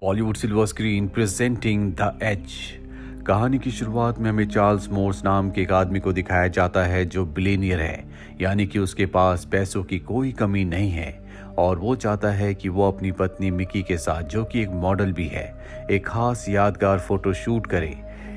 Bollywood silver screen presenting the age. कहानी की शुरुआत में हमें चार्ल्स मोर्स नाम के एक आदमी को दिखाया जाता है जो बिलियनियर है, यानी कि उसके पास पैसों की कोई कमी नहीं है और वो चाहता है कि वो अपनी पत्नी मिकी के साथ, जो कि एक मॉडल भी है, एक खास यादगार फोटो शूट करे।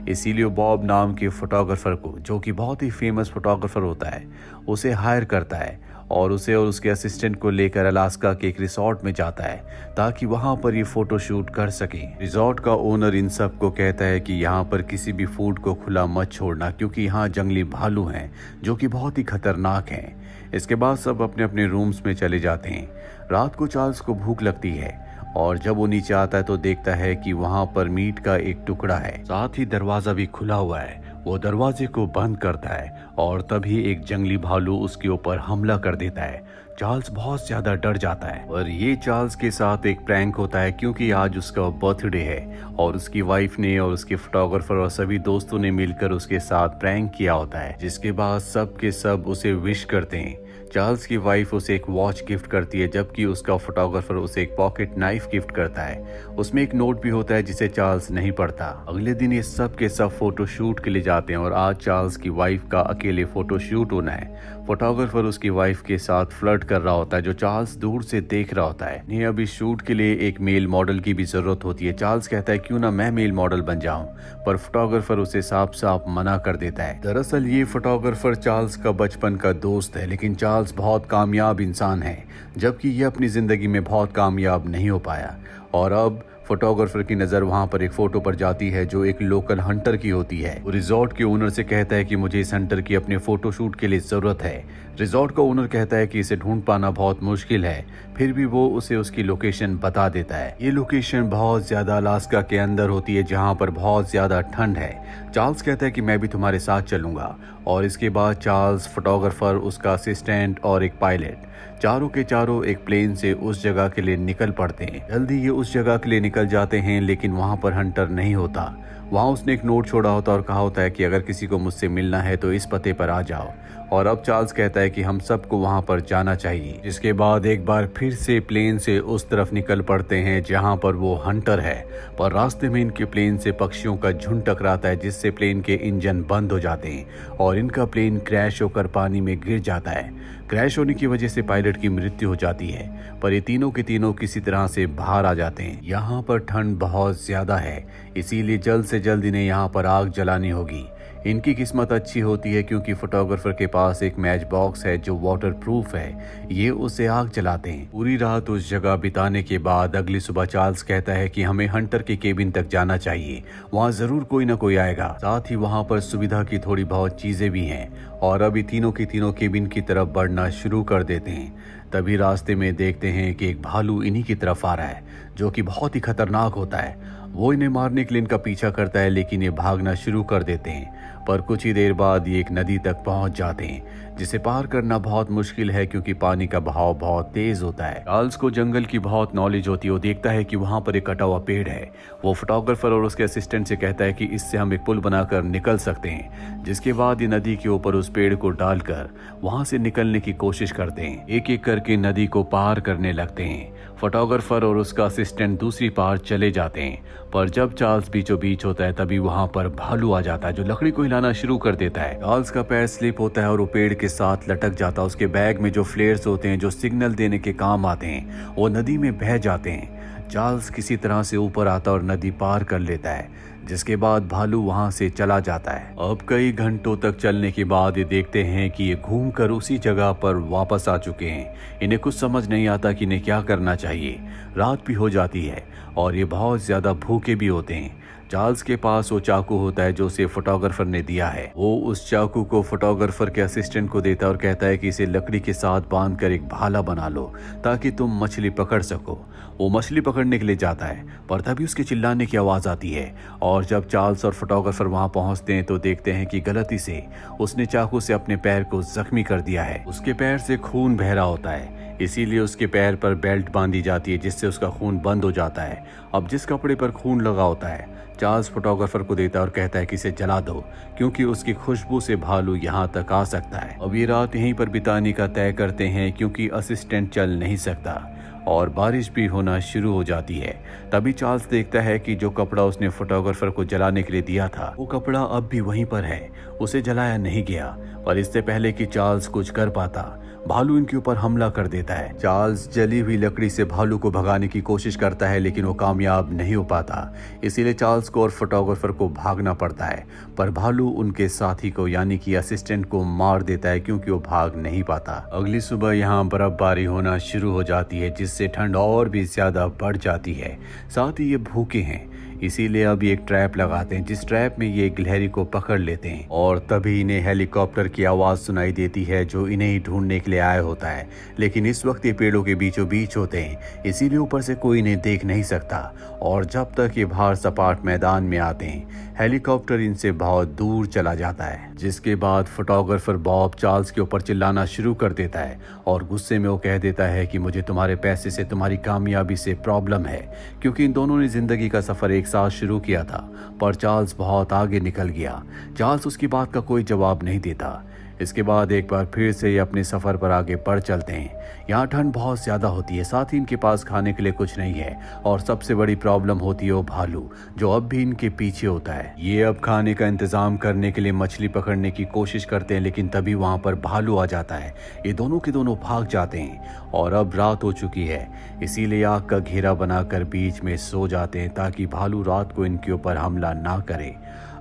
इसीलिए बॉब नाम के फोटोग्राफर को, जो कि बहुत ही फेमस फोटोग्राफर होता है, उसे हायर करता है और उसे और उसके असिस्टेंट को लेकर अलास्का के एक रिसोर्ट में जाता है ताकि वहां पर ये फोटो शूट कर सके। रिसोर्ट का ओनर इन सब को कहता है कि यहाँ पर किसी भी फूड को खुला मत छोड़ना, क्योंकि यहाँ जंगली भालू हैं जो कि बहुत ही खतरनाक हैं। इसके बाद सब अपने अपने रूम्स में चले जाते हैं। रात को चार्ल्स को भूख लगती है और जब वो नीचे आता है तो देखता है कि वहां पर मीट का एक टुकड़ा है, साथ ही दरवाजा भी खुला हुआ है। वो दरवाजे को बंद करता है और तभी एक जंगली भालू उसके ऊपर हमला कर देता है। चार्ल्स बहुत ज्यादा डर जाता है और ये चार्ल्स के साथ एक प्रैंक होता है, क्योंकि आज उसका बर्थडे है और उसकी वाइफ ने और उसके फोटोग्राफर और सभी दोस्तों ने मिलकर उसके साथ प्रैंक किया होता है, जिसके बाद सब के सब उसे विश करते हैं। चार्ल्स की वाइफ उसे एक वॉच गिफ्ट करती है, जबकि उसका फोटोग्राफर उसे एक पॉकेट नाइफ गिफ्ट करता है। उसमें एक नोट भी होता है जिसे चार्ल्स नहीं पढ़ता। अगले दिन ये सब के सब फोटो शूट के लिए जाते हैं और आज चार्ल्स की वाइफ का अकेले फोटो शूट होना है। फोटोग्राफर उसकी वाइफ के साथ फ्लर्ट कर रहा होता है, जो चार्ल्स दूर से देख रहा होता है। इन्हें अभी शूट के लिए एक मेल मॉडल की भी जरूरत होती है। चार्ल्स कहता है क्यों ना मैं मेल मॉडल बन जाऊं, पर फोटोग्राफर उसे साफ साफ मना कर देता है। दरअसल ये फोटोग्राफर चार्ल्स का बचपन का दोस्त है, लेकिन चार्ल्स बहुत कामयाब इंसान है, जबकि ये अपनी जिंदगी में बहुत कामयाब नहीं हो पाया। और अब फोटोग्राफर की नजर वहां पर एक फोटो पर जाती है जो एक लोकल हंटर की होती है। वो रिजॉर्ट के ओनर से कहता है कि मुझे इस हंटर की अपने फोटो शूट के लिए जरूरत है। रिजॉर्ट का ओनर कहता है कि इसे ढूंढ पाना बहुत मुश्किल है, फिर भी वो उसे उसकी लोकेशन बता देता है। ये लोकेशन बहुत ज्यादा अलास्का के अंदर होती है, जहाँ पर बहुत ज्यादा ठंड है। चार्ल्स कहता है कि मैं भी तुम्हारे साथ चलूंगा और इसके बाद चार्ल्स, फोटोग्राफर, उसका असिस्टेंट और एक पायलट, चारों के चारों एक प्लेन से उस जगह के लिए निकल पड़ते हैं। जल्दी ये उस जगह के लिए निकल जाते हैं, लेकिन वहां पर हंटर नहीं होता। वहां उसने एक नोट छोड़ा होता और कहा होता है कि अगर किसी को मुझसे मिलना है तो इस पते पर आ जाओ। और अब चार्ल्स कहता है कि हम सबको वहां पर जाना चाहिए। इसके बाद एक बार फिर से प्लेन से उस तरफ निकल पड़ते हैं जहां पर वो हंटर है, पर रास्ते में इनके प्लेन से पक्षियों का झुंड टकराता है, जिससे प्लेन के इंजन बंद हो जाते हैं और इनका प्लेन क्रैश होकर पानी में गिर जाता है। क्रैश होने की वजह से पायलट की मृत्यु हो जाती है, पर ये तीनों के तीनों किसी तरह से बाहर आ जाते हैं। यहाँ पर ठंड बहुत ज्यादा है, इसीलिए जल्द से जल्द इन्हें यहाँ पर आग जलानी होगी। इनकी किस्मत अच्छी होती है क्योंकि फोटोग्राफर के पास एक मैच बॉक्स है जो वाटर प्रूफ है। ये उसे आग जलाते हैं। पूरी रात उस जगह बिताने के बाद अगली सुबह चार्ल्स कहता है कि हमें हंटर के केबिन तक जाना चाहिए, वहाँ जरूर कोई ना कोई आएगा। साथ ही वहाँ पर सुविधा की थोड़ी बहुत चीजें भी हैं और अभी तीनों के तीनों केबिन की तरफ बढ़ना शुरू कर देते हैं। तभी रास्ते में देखते हैं कि एक भालू इन्हीं की तरफ आ रहा है, जो कि बहुत ही खतरनाक होता है। वो इन्हें मारने के लिए इनका पीछा करता है, लेकिन ये भागना शुरू कर देते हैं। पर कुछ ही देर बाद ये एक नदी तक पहुंच जाते हैं, जिसे पार करना बहुत मुश्किल है क्योंकि पानी का बहाव बहुत तेज होता है। चार्ल्स को जंगल की बहुत नॉलेज होती है। वो देखता है कि वहां पर एक कटा हुआ पेड़ है। वो फोटोग्राफर और उसके असिस्टेंट से कहता है कि इससे हम एक पुल बनाकर निकल सकते हैं, जिसके बाद ये नदी के ऊपर उस पेड़ को डालकर वहां से निकलने की कोशिश करते हैं। एक एक करके नदी को पार करने लगते हैं। फोटोग्राफर और उसका असिस्टेंट दूसरी पार चले जाते हैं, पर जब चार्ल्स बीचों बीच होता है तभी वहां पर भालू आ जाता है, जो लकड़ी को हिलाना शुरू कर देता है। चार्ल्स का पैर स्लिप होता है और वो पेड़ के साथ लटक जाता है। उसके बैग में जो फ्लेयर्स होते हैं, जो सिग्नल देने के काम आते हैं, वो नदी में बह जाते हैं। चार्ल्स किसी तरह से ऊपर आता और नदी पार कर लेता है, जिसके बाद भालू वहां से चला जाता है। अब कई घंटों तक चलने के बाद ये देखते हैं कि ये घूमकर उसी जगह पर वापस आ चुके हैं। इन्हें कुछ समझ नहीं आता कि इन्हें क्या करना चाहिए। रात भी हो जाती है और ये बहुत ज्यादा भूखे भी होते हैं। चार्ल्स के पास वो चाकू होता है जो उसे फोटोग्राफर ने दिया है। वो उस चाकू को फोटोग्राफर के असिस्टेंट को देता है और कहता है कि इसे लकड़ी के साथ बांधकर एक भाला बना लो ताकि तुम मछली पकड़ सको। वो मछली पकड़ने के लिए जाता है, पर तभी उसके चिल्लाने की आवाज आती है और जब चार्ल्स और फोटोग्राफर वहां पहुंचते हैं तो देखते हैं कि गलती से उसने चाकू से अपने पैर को जख्मी कर दिया है। उसके पैर से खून बह रहा होता है, इसीलिए उसके पैर पर बेल्ट बांधी जाती है, जिससे उसका खून बंद हो जाता है। अब जिस कपड़े पर खून लगा होता है, चार्ल्स फोटोग्राफर को देता है और कहता है कि इसे जला दो, क्योंकि उसकी खुशबू से भालू यहाँ तक आ सकता है। अब ये रात यहीं पर बिताने का तय करते हैं, क्योंकि असिस्टेंट चल नहीं सकता। और बारिश भी होना शुरू हो जाती है। तभी चार्ल्स देखता है कि जो कपड़ा उसने फोटोग्राफर को जलाने के लिए दिया था वो कपड़ा अब भी वहीं पर है, उसे जलाया नहीं गया। पर इससे पहले कि चार्ल्स कुछ कर पाता, भालू इनके ऊपर हमला कर देता है। चार्ल्स जली हुई लकड़ी से भालू को भगाने की कोशिश करता है लेकिन वो कामयाब नहीं हो पाता। इसीलिए चार्ल्स को और फोटोग्राफर को भागना पड़ता है, पर भालू उनके साथी को यानी कि असिस्टेंट को मार देता है क्योंकि वो भाग नहीं पाता। अगली सुबह यहाँ बर्फबारी होना शुरू हो जाती है जिससे ठंड और भी ज्यादा बढ़ जाती है। साथ ही ये भूखे हैं, इसीलिए अब एक ट्रैप लगाते हैं जिस ट्रैप में ये गिलहरी को पकड़ लेते हैं। और तभी इन्हें हेलीकॉप्टर की आवाज सुनाई देती है जो इन्हें ही ढूंढने के लिए आया होता है। लेकिन इस वक्त ये पेड़ों के बीचों बीच होते हैं, इसीलिए ऊपर से कोई इन्हें देख नहीं सकता। और जब तक ये बाहर सपाट मैदान में आते हैं हेलीकॉप्टर इनसे बहुत दूर चला जाता है। जिसके बाद फोटोग्राफर बॉब चार्ल्स के ऊपर चिल्लाना शुरू कर देता है और गुस्से में वो कह देता है कि मुझे तुम्हारे पैसे से, तुम्हारी कामयाबी से प्रॉब्लम है, क्योंकि इन दोनों ने जिंदगी का सफर एक साथ शुरू किया था पर चार्ल्स बहुत आगे निकल गया। चार्ल्स उसकी बात का कोई जवाब नहीं देता। इसके बाद एक बार फिर से ये अपने सफर पर आगे बढ़ चलते हैं। यहाँ ठंड बहुत ज्यादा होती है, साथ ही इनके पास खाने के लिए कुछ नहीं है और सबसे बड़ी प्रॉब्लम होती है वो भालू जो अब भी इनके पीछे होता है। ये अब खाने का इंतजाम करने के लिए मछली पकड़ने की कोशिश करते हैं लेकिन तभी वहां पर भालू आ जाता है। ये दोनों के दोनों भाग जाते हैं और अब रात हो चुकी है, इसीलिए आग का घेरा बनाकर बीच में सो जाते हैं ताकि भालू रात को इनके ऊपर हमला ना करे।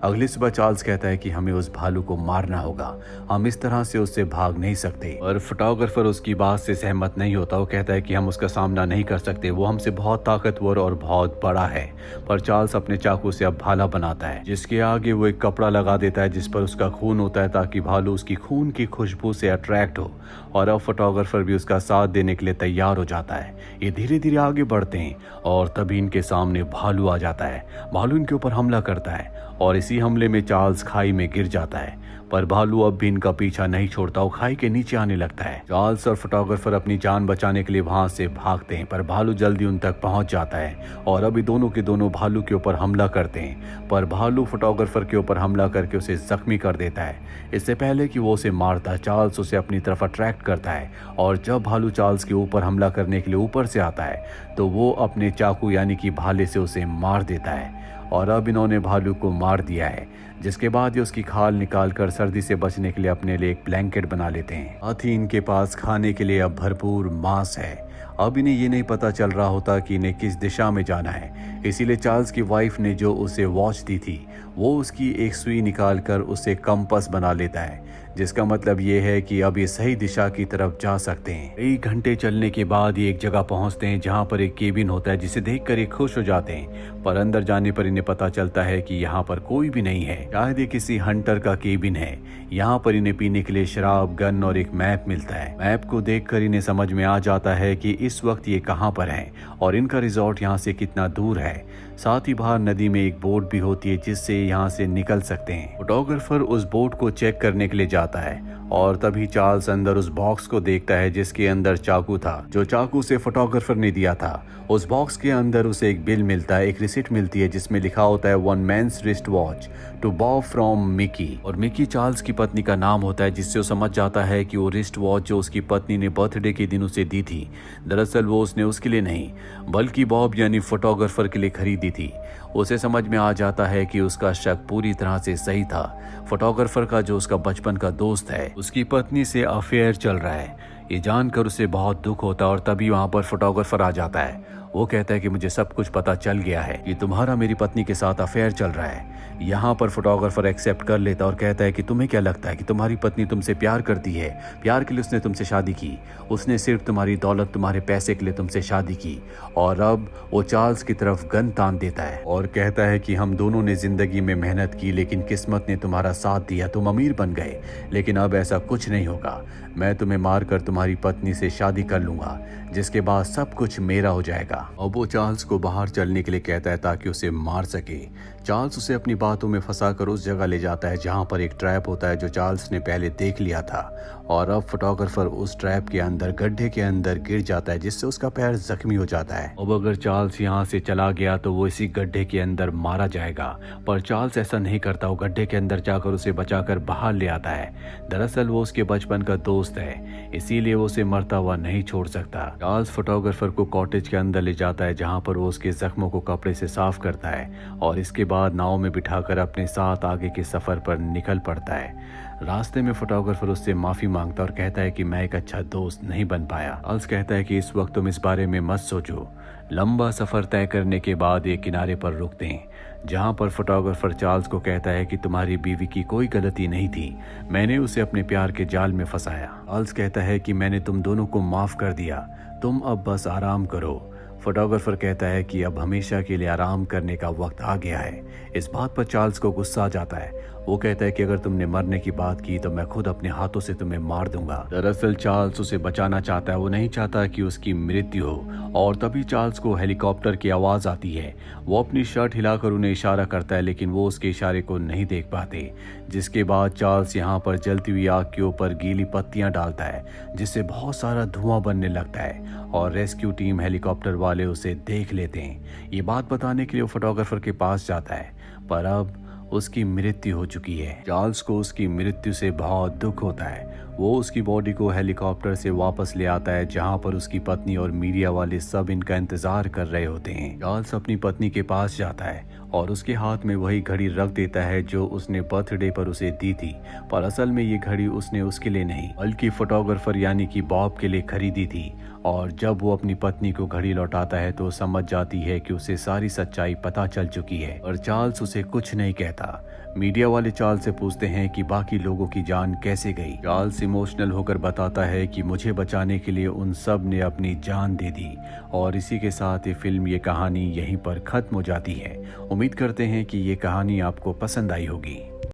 अगली सुबह चार्ल्स कहता है कि हमें उस भालू को मारना होगा, हम इस तरह से उससे भाग नहीं सकते। और फोटोग्राफर उसकी बात से सहमत नहीं होता। वो कहता है कि हम उसका सामना नहीं कर सकते, वो हमसे बहुत ताकतवर और बहुत बड़ा है। पर चार्ल्स अपने चाकू से अब भाला बनाता है जिसके आगे वो एक कपड़ा लगा देता है जिस पर उसका खून होता है ताकि भालू उसकी खून की खुशबू से अट्रैक्ट हो। और अब फोटोग्राफर भी उसका साथ देने के लिए तैयार हो जाता है। ये धीरे धीरे आगे बढ़ते हैं और तभी इनके सामने भालू आ जाता है। भालू इनके ऊपर हमला करता है और इसी हमले में चार्ल्स खाई में गिर जाता है। पर भालू अब भी इनका पीछा नहीं छोड़ता, वो खाई के नीचे आने लगता है। चार्ल्स और फोटोग्राफर अपनी जान बचाने के लिए वहां से भागते हैं पर भालू जल्दी उन तक पहुंच जाता है और अभी दोनों के दोनों भालू के ऊपर हमला करते हैं। पर भालू फोटोग्राफर के ऊपर हमला करके उसे जख्मी कर देता है। इससे पहले कि वो उसे मारता, चार्ल्स उसे अपनी तरफ अट्रैक्ट करता है और जब भालू चार्ल्स के ऊपर हमला करने के लिए ऊपर से आता है तो वो अपने चाकू यानी कि भाले से उसे मार देता है। और अब इन्होंने भालू को मार दिया है, जिसके बाद ये उसकी खाल निकालकर सर्दी से बचने के लिए अपने लिए एक ब्लैंकेट बना लेते हैं। साथ ही इनके पास खाने के लिए अब भरपूर मांस है। अब इन्हें ये नहीं पता चल रहा होता कि इन्हें किस दिशा में जाना है, इसीलिए चार्ल्स की वाइफ ने जो उसे वॉच दी थी वो उसकी एक सुई निकालकर उसे कंपास बना लेता है, जिसका मतलब ये है कि अब ये सही दिशा की तरफ जा सकते हैं। कई घंटे चलने के बाद ये एक जगह पहुंचते हैं जहां पर एक केबिन होता है जिसे देखकर ये खुश हो जाते हैं। पर अंदर जाने पर इन्हें पता चलता है कि यहाँ पर कोई भी नहीं है, शायद ये किसी हंटर का केबिन है। यहाँ पर इन्हें पीने के लिए शराब, गन और एक मैप मिलता है। मैप को देखकर इन्हें समझ में आ जाता है कि इस वक्त ये कहाँ पर है और इनका रिजॉर्ट यहाँ से कितना दूर है। साथ ही बाहर नदी में एक बोट भी होती है जिससे यहाँ से निकल सकते हैं। फोटोग्राफर उस बोट को चेक करने के लिए जाता है और तभी चार्ल्स अंदर उस बॉक्स को देखता है जिसके अंदर चाकू था, जो चाकू से फोटोग्राफर ने दिया था। उस बॉक्स के अंदर उसे एक बिल मिलता है, एक रिसिप्ट मिलती है जिसमें लिखा होता है 1 man's wrist watch to Bob from Mickey. और मिकी चार्ल्स की पत्नी का नाम होता है, जिससे वो समझ जाता है कि वो रिस्ट वॉच जो उसकी पत्नी ने बर्थडे के दिन उसे दी थी, दरअसल वो उसने उसके लिए नहीं बल्कि बॉब यानी फोटोग्राफर के लिए खरीदी थी। उसे समझ में आ जाता है कि उसका शक पूरी तरह से सही था। फोटोग्राफर का जो उसका बचपन का दोस्त है उसकी पत्नी से अफेयर चल रहा है। ये जानकर उसे बहुत दुख होता है और तभी वहां पर फोटोग्राफर आ जाता है। वो कहता है कि मुझे सब कुछ पता चल गया है कि तुम्हारा मेरी पत्नी के साथ अफेयर चल रहा है। यहाँ पर फोटोग्राफर एक्सेप्ट कर लेता और कहता है कि तुम्हें क्या लगता है कि तुम्हारी पत्नी तुमसे प्यार करती है? प्यार के लिए उसने तुमसे शादी की, उसने सिर्फ तुम्हारी दौलत, तुम्हारे पैसे के लिए तुमसे शादी की। और अब वो चार्ल्स की तरफ गन तान देता है और कहता है कि हम दोनों ने जिंदगी में मेहनत की लेकिन किस्मत ने तुम्हारा साथ दिया, तुम अमीर बन गए, लेकिन अब ऐसा कुछ नहीं होगा। मैं तुम्हें मारकर तुम्हारी पत्नी से शादी कर लूंगा, जिसके बाद सब कुछ मेरा हो जाएगा। और वो चार्ल्स को बाहर चलने के लिए कहता है ताकि उसे मार सके। चार्ल्स उसे अपनी बातों में फंसाकर उस जगह ले जाता है जहां पर एक ट्रैप होता है जो चार्ल्स ने पहले देख लिया था, और अब फोटोग्राफर उस ट्रैप के अंदर गड्ढे के अंदर गिर जाता है जिससे उसका पैर जख्मी हो जाता है। अब अगर चार्ल्स यहाँ से चला गया तो वो इसी गड्ढे के अंदर मारा जाएगा, पर चार्ल्स ऐसा नहीं करता। वो गड्ढे के अंदर जाकर उसे बचाकर बाहर ले आता है। दरअसल वो उसके बचपन का दोस्त है, इसीलिए वो उसे मरता हुआ नहीं छोड़ सकता। चार्ल्स फोटोग्राफर को कॉटेज के अंदर ले जाता है जहाँ पर वो उसके जख्मों को कपड़े से साफ करता है और इसके बाद नाव में बिठाकर अपने साथ आगे के सफर पर निकल पड़ता है। रास्ते में फोटोग्राफर उससे माफी मांगता और कहता है कि मैं एक अच्छा दोस्त नहीं बन पाया। चार्ल्स कहता है कि इस वक्त तुम इस बारे में मत सोचो। लंबा सफर तय करने के बाद एक किनारे पर रुकते हैं जहां पर फोटोग्राफर चार्ल्स को कहता है कि तुम्हारी बीवी की कोई गलती नहीं थी, मैंने उसे अपने प्यार के जाल में फंसाया। चार्ल्स कहता है कि मैंने तुम दोनों को माफ कर दिया, तुम अब बस आराम करो। फोटोग्राफर कहता है कि अब हमेशा के लिए आराम करने का वक्त आ गया है। इस बात पर चार्ल्स को गुस्सा आ जाता है। वो कहता है कि अगर तुमने मरने की बात की तो मैं खुद अपने हाथों से तुम्हें मार दूंगा। दरअसल चार्ल्स उसे बचाना चाहता है, वो नहीं चाहता कि उसकी मृत्यु हो। और तभी चार्ल्स को हेलीकॉप्टर की आवाज आती है। वो अपनी शर्ट हिलाकर उन्हें इशारा करता है लेकिन वो उसके इशारे को नहीं देख पाते, जिसके बाद चार्ल्स यहाँ पर जलती हुई आग के ऊपर गीली पत्तियां डालता है जिससे बहुत सारा धुआं बनने लगता है और रेस्क्यू टीम हेलीकॉप्टर वाले उसे देख लेते हैं। ये बात बताने के लिए वो फोटोग्राफर के पास जाता है, पर अब उसकी मृत्यु हो चुकी है। चार्ल्स को उसकी मृत्यु से बहुत दुख होता है। वो उसकी बॉडी को हेलीकॉप्टर से वापस ले आता है जहां पर उसकी पत्नी और मीडिया वाले सब इनका इंतजार कर रहे होते हैं। चार्ल्स अपनी पत्नी के पास जाता है और उसके हाथ में वही घड़ी रख देता है जो उसने बर्थडे पर उसे दी थी, पर असल में ये घड़ी उसने उसके लिए नहीं बल्कि फोटोग्राफर यानी कि बॉब के लिए खरीदी थी। और जब वो अपनी पत्नी को घड़ी लौटाता है तो समझ जाती है कि उसे सारी सच्चाई पता चल चुकी है, और चार्ल्स उसे कुछ नहीं कहता। मीडिया वाले चार्ल्स से पूछते हैं कि बाकी लोगों की जान कैसे गई। चार्ल्स इमोशनल होकर बताता है कि मुझे बचाने के लिए उन सब ने अपनी जान दे दी। और इसी के साथ ये फिल्म, ये कहानी यहीं पर खत्म हो जाती है। उम्मीद करते हैं कि ये कहानी आपको पसंद आई होगी।